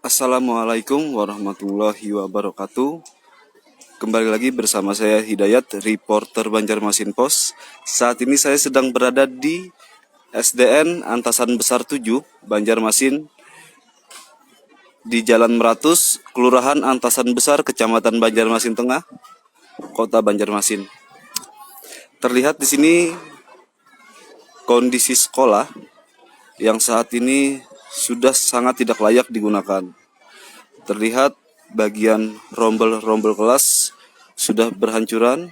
Assalamualaikum warahmatullahi wabarakatuh. Kembali lagi bersama saya Hidayat, reporter Banjarmasin Pos. Saat ini saya sedang berada di SDN Antasan Besar 7, Banjarmasin, di Jalan Meratus, Kelurahan Antasan Besar, Kecamatan Banjarmasin Tengah, Kota Banjarmasin. Terlihat di sini kondisi sekolah yang saat ini sudah sangat tidak layak digunakan. Terlihat bagian rombel-rombel kelas sudah berhancuran.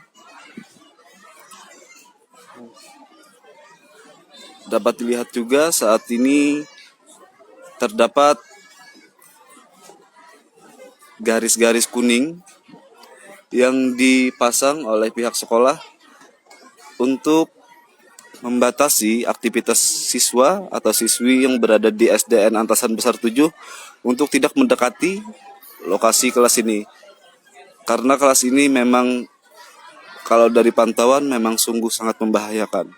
Dapat dilihat juga saat ini terdapat garis-garis kuning yang dipasang oleh pihak sekolah untuk membatasi aktivitas siswa atau siswi yang berada di SDN Antasan Besar 7 untuk tidak mendekati lokasi kelas ini. Karena kelas ini memang kalau dari pantauan memang sungguh sangat membahayakan.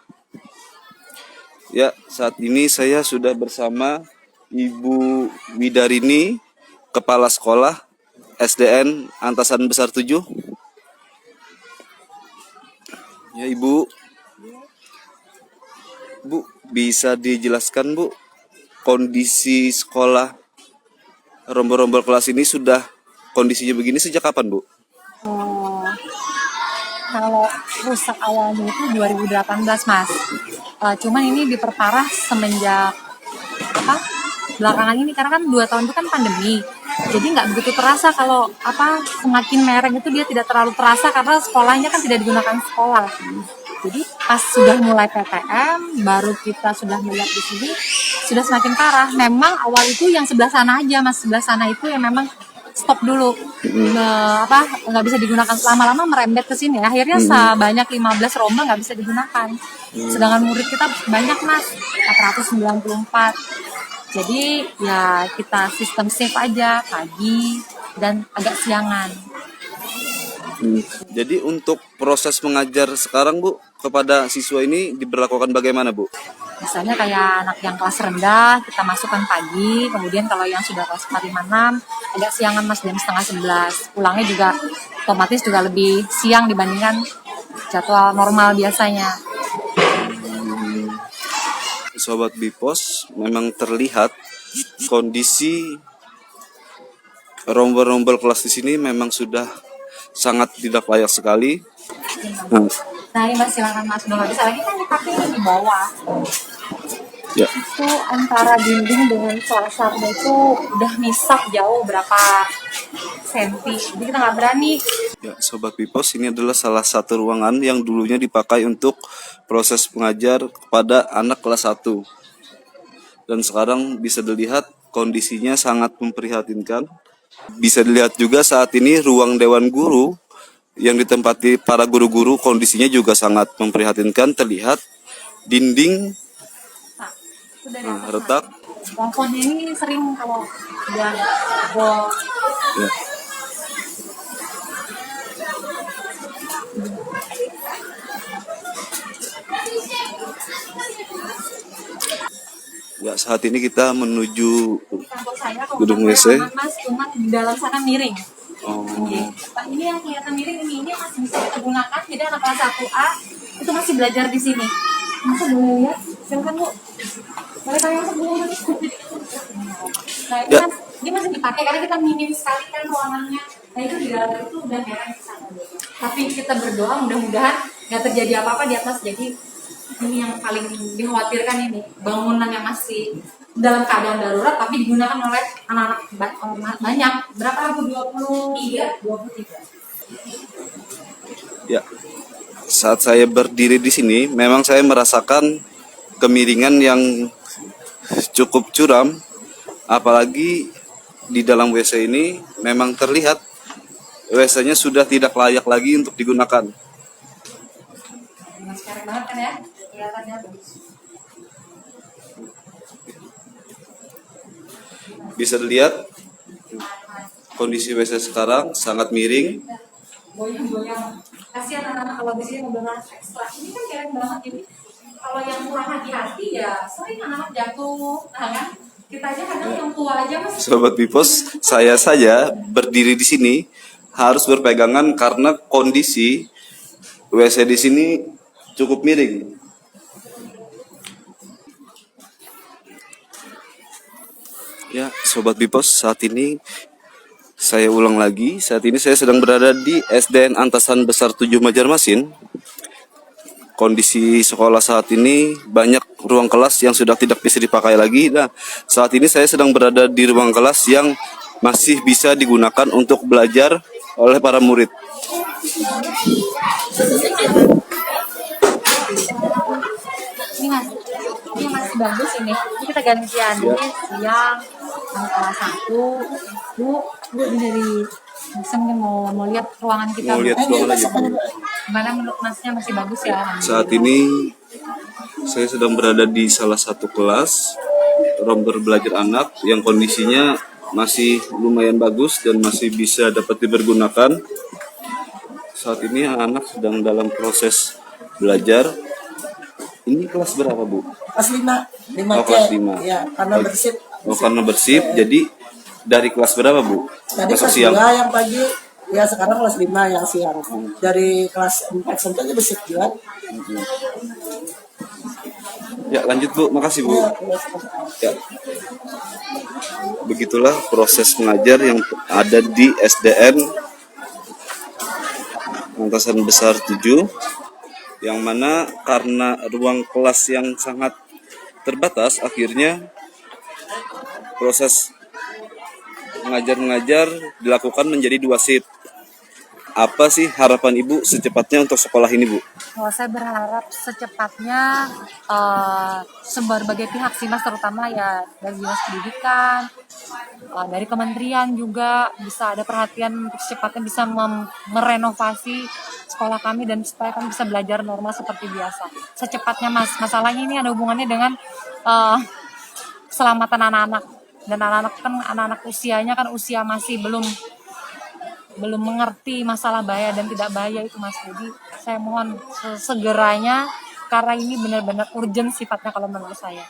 Ya, saat ini saya sudah bersama Ibu Widarini, Kepala Sekolah SDN Antasan Besar 7. Ya, Ibu, bisa dijelaskan, Bu, kondisi sekolah rombel-rombel kelas ini sudah kondisinya begini sejak kapan, Bu? Oh, kalau rusak awalnya itu 2018, Mas. Cuman ini diperparah semenjak belakangan ini, karena kan 2 tahun itu kan pandemi. Jadi nggak begitu terasa kalau semakin mereng itu dia tidak terlalu terasa karena sekolahnya kan tidak digunakan sekolah. Jadi pas sudah mulai PTM, baru kita sudah melihat di sini sudah semakin parah. Memang awal itu yang sebelah sana aja, Mas, sebelah sana itu yang memang stop dulu, nggak bisa digunakan, lama-lama merembet ke sini. Akhirnya sebanyak 15 rombel nggak bisa digunakan. Sedangkan murid kita banyak, Mas, 494. Jadi ya kita sistem shift aja, pagi dan agak siangan. Jadi untuk proses mengajar sekarang, Bu, kepada siswa ini diberlakukan bagaimana, Bu? Misalnya kayak anak yang kelas rendah kita masukkan pagi, kemudian kalau yang sudah kelas 4, 5, 6 agak siangan, Mas, jam setengah 11. Pulangnya juga otomatis juga lebih siang dibandingkan jadwal normal biasanya. Sobat Bipos, memang terlihat kondisi rombel-rombel kelas di sini memang sudah sangat tidak layak sekali. Nah, ini, Mas, silakan, Mas. Udah nggak bisa lagi kan dipakai di bawah. Ya. Itu antara dinding dengan selasarnya itu udah misah jauh berapa senti. Jadi kita nggak berani. Ya, Sobat Bipos, ini adalah salah satu ruangan yang dulunya dipakai untuk proses mengajar kepada anak kelas 1. Dan sekarang bisa dilihat kondisinya sangat memprihatinkan. Bisa dilihat juga saat ini ruang dewan guru yang ditempati para guru-guru kondisinya juga sangat memprihatinkan. Terlihat dinding retak. Plafonnya ini sering kalau udah bol. Ya. Ya, saat ini kita menuju gedung WC. Mas, cuma di dalam sana miring. Oh. Ini yang kelihatan miring ini masih bisa kita gunakan. Jadi anak kelas 1A itu masih belajar di sini. Masa boleh lihat? Silakan, Bu. Boleh tanya sebelumnya. Nah, ini kan dia masih dipakai karena kita minim sekali kan ruangannya. Nah, itu di dalam itu udah merah di sana. Tapi kita berdoa mudah-mudahan nggak terjadi apa-apa di atas. Jadi ini yang paling dikhawatirkan, ini bangunan yang masih dalam keadaan darurat tapi digunakan oleh anak-anak banyak. Berapa, Bu? 23. Ya. Saat saya berdiri di sini, memang saya merasakan kemiringan yang cukup curam, apalagi di dalam WC ini memang terlihat WC-nya sudah tidak layak lagi untuk digunakan. Sekarang banget kan ya, kelihatannya bagus. Bisa dilihat kondisi WC sekarang sangat miring. Goyang-goyang. Kasihan anak-anak kalau di sini mobil ekstra. Ini kan keren banget ini. Kalau yang kurang hati-hati ya sering anak-anak jatuh, nah kan? Kita aja kadang yang tua aja mas. Sobat Bipos, saya saja berdiri di sini harus berpegangan karena kondisi WC di sini cukup miring. Ya, Sobat Bipos, saat ini saya ulang lagi. Saat ini saya sedang berada di SDN Antasan Besar 7 Banjarmasin. Kondisi sekolah saat ini banyak ruang kelas yang sudah tidak bisa dipakai lagi. Nah, saat ini saya sedang berada di ruang kelas yang masih bisa digunakan untuk belajar oleh para murid. Ini mas, ini masih bagus ini. Ini kita gantian. Ya. Ini siang, anak kelas 1. Bu ini dari Mas mungkin mau lihat ruangan kita. Mau Bu. lihat ruangan aja, Bu. Gimana menurut masnya, masih bagus ya? Saat ini saya sedang berada di salah satu kelas ruang berbelajar anak yang kondisinya masih lumayan bagus dan masih bisa dapat dipergunakan. Saat ini anak sedang dalam proses belajar. Ini kelas berapa, Bu? Kelas 5, 5 Oh, C. kelas 5. Ya, karena bersih. Oh, karena bersih. Jadi dari kelas berapa, Bu? Tadi Masuk kelas siang. 2 yang pagi, ya sekarang kelas 5 yang siang. Dari kelas 4 sampai bersih juga. Ya, lanjut, Bu. Makasih, Bu. Ya, Ya. Begitulah proses mengajar yang ada di SDN Antasan Besar 7, yang mana karena ruang kelas yang sangat terbatas, akhirnya proses mengajar dilakukan menjadi 2 shift. Apa sih harapan Ibu secepatnya untuk sekolah ini, Bu? Kalau saya berharap secepatnya berbagai pihak sih mas, terutama ya dari dinas pendidikan, dari kementerian juga bisa ada perhatian untuk secepatnya bisa merenovasi sekolah kami dan supaya kami bisa belajar normal seperti biasa. Secepatnya mas, masalahnya ini ada hubungannya dengan keselamatan anak-anak, dan anak-anak usianya kan usia masih belum mengerti masalah bahaya dan tidak bahaya itu mas. Jadi saya mohon segeranya, karena ini benar-benar urgent sifatnya kalau menurut saya.